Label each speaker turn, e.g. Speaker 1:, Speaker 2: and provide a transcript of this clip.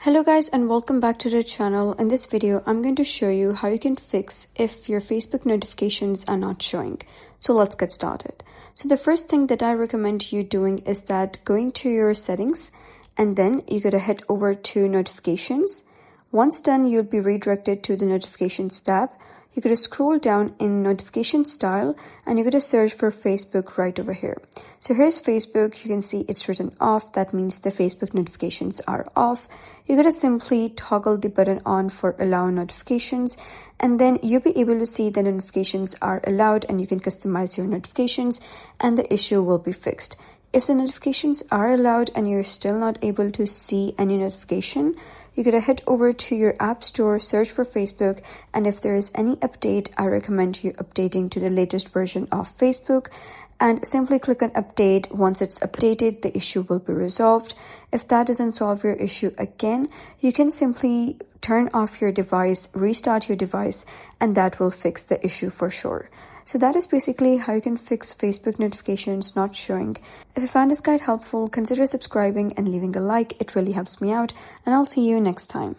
Speaker 1: Hello guys and welcome back to the channel. In this video, I'm going to show you how you can fix if your Facebook notifications are not showing. So let's get started. So the first thing that I recommend you doing is that going to your settings and then you're going to head over to notifications. Once done, you'll be redirected to the notifications tab. You're going to scroll down in notification style and you're going to search for Facebook right over here. So here's Facebook. You can see it's written off. That means the Facebook notifications are off. You're going to simply toggle the button on for allow notifications, and then you'll be able to see the notifications are allowed and you can customize your notifications and the issue will be fixed. If the notifications are allowed and you're still not able to see any notification, you're going to head over to your app store, search for Facebook, and if there is any update, I recommend you updating to the latest version of Facebook and simply click on update. Once it's updated, the issue will be resolved. If that doesn't solve your issue again, you can simply turn off your device, restart your device, and that will fix the issue for sure. So that is basically how you can fix Facebook notifications not showing. If you found this guide helpful, consider subscribing and leaving a like. It really helps me out, and I'll see you next time.